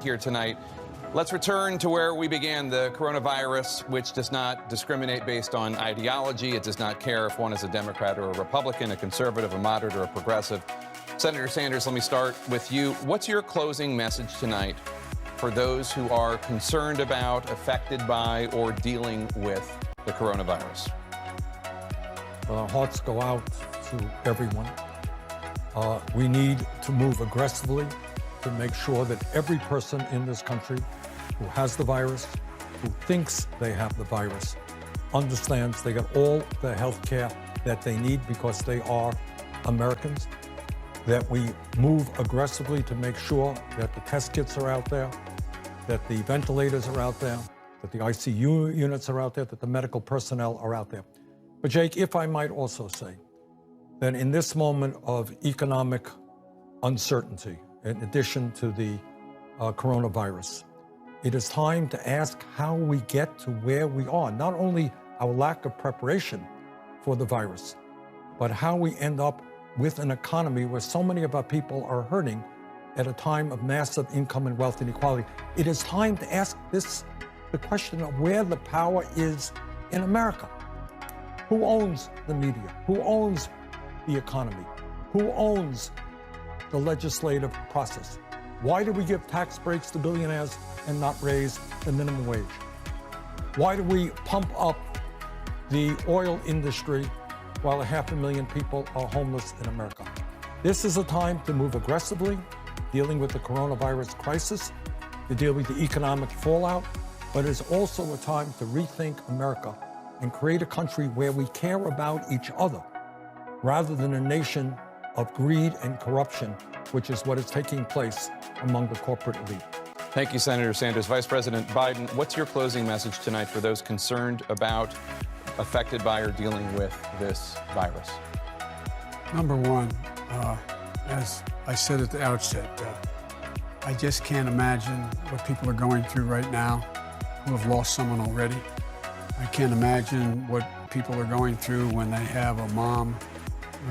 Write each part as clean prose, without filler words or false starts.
here tonight. Let's return to where we began, the coronavirus, which does not discriminate based on ideology. It does not care if one is a Democrat or a Republican, a conservative, a moderate, or a progressive. Senator Sanders, let me start with you. What's your closing message tonight for those who are concerned about, affected by, or dealing with the coronavirus? Our hearts go out to everyone. We need to move aggressively to make sure that every person in this country who has the virus, who thinks they have the virus, understands they get all the health care that they need because they are Americans, that we move aggressively to make sure that the test kits are out there, that the ventilators are out there, that the ICU units are out there, that the medical personnel are out there. But Jake, if I might also say that in this moment of economic uncertainty, in addition to the coronavirus, it is time to ask how we get to where we are. Not only our lack of preparation for the virus, but how we end up with an economy where so many of our people are hurting at a time of massive income and wealth inequality. It is time to ask the question of where the power is in America. Who owns the media? Who owns the economy? Who owns the legislative process? Why do we give tax breaks to billionaires and not raise the minimum wage? Why do we pump up the oil industry while 500,000 people are homeless in America? This is a time to move aggressively, dealing with the coronavirus crisis, to deal with the economic fallout, but it's also a time to rethink America and create a country where we care about each other rather than a nation of greed and corruption, which is what is taking place among the corporate elite. Thank you, Senator Sanders. Vice President Biden, what's your closing message tonight for those concerned about, affected by, or dealing with this virus? Number one, as I said at the outset, I just can't imagine what people are going through right now who have lost someone already. I can't imagine what people are going through when they have a mom.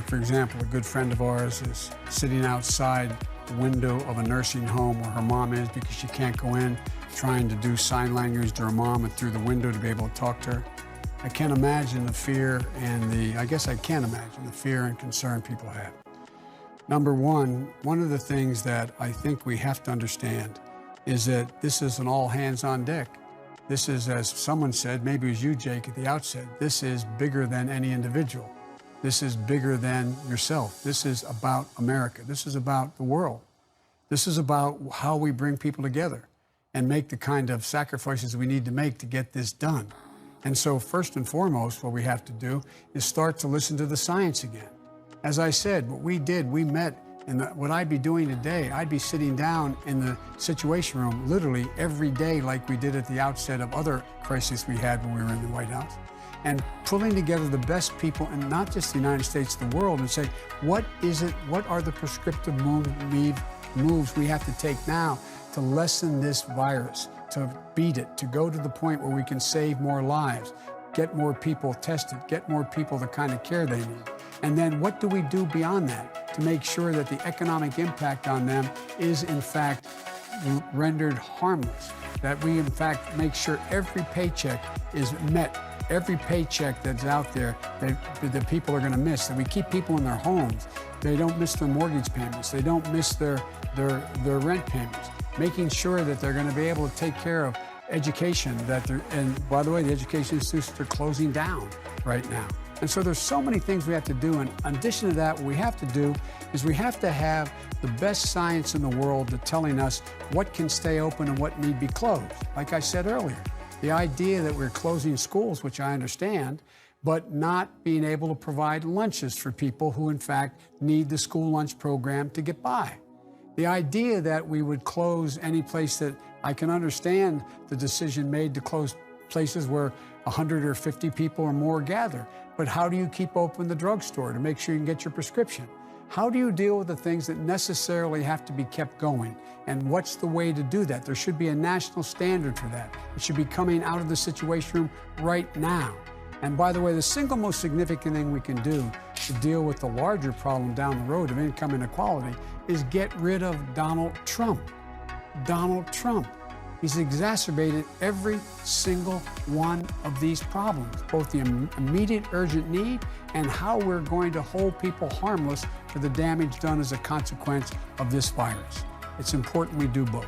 For example, a good friend of ours is sitting outside the window of a nursing home where her mom is because she can't go in, trying to do sign language to her mom and through the window to be able to talk to her. I can't imagine the fear and I can't imagine the fear and concern people have. Number one of the things that I think we have to understand is that this is an all hands on deck. This is, as someone said, maybe it was you, Jake, at the outset, this is bigger than any individual. This is bigger than yourself. This is about America. This is about the world. This is about how we bring people together and make the kind of sacrifices we need to make to get this done. And so first and foremost, what we have to do is start to listen to the science again. As I said, what we did, we met, and what I'd be doing today, I'd be sitting down in the Situation Room literally every day like we did at the outset of other crises we had when we were in the White House, and pulling together the best people in not just the United States, the world, and say, what are the prescriptive moves we have to take now to lessen this virus, to beat it, to go to the point where we can save more lives, get more people tested, get more people the kind of care they need. And then what do we do beyond that to make sure that the economic impact on them is in fact rendered harmless, that we in fact make sure every paycheck is met, every paycheck that's out there that people are going to miss, that we keep people in their homes, they don't miss their mortgage payments, they don't miss their rent payments, making sure that they're going to be able to take care of education, and by the way, the education institutions are closing down right now. And so there's so many things we have to do. And in addition to that, what we have to do is we have to have the best science in the world telling us what can stay open and what need be closed. Like I said earlier, the idea that we're closing schools, which I understand, but not being able to provide lunches for people who in fact need the school lunch program to get by. The idea that we would close any place that I can understand the decision made to close places where 100 or 50 people or more gather. But how do you keep open the drugstore to make sure you can get your prescription? How do you deal with the things that necessarily have to be kept going? And what's the way to do that? There should be a national standard for that. It should be coming out of the Situation Room right now. And by the way, the single most significant thing we can do to deal with the larger problem down the road of income inequality is get rid of Donald Trump. Donald Trump. He's exacerbated every single one of these problems, both the immediate urgent need and how we're going to hold people harmless for the damage done as a consequence of this virus. It's important we do both.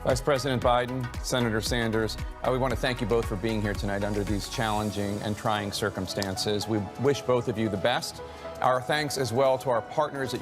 Vice President Biden, Senator Sanders, we want to thank you both for being here tonight under these challenging and trying circumstances. We wish both of you the best. Our thanks as well to our partners at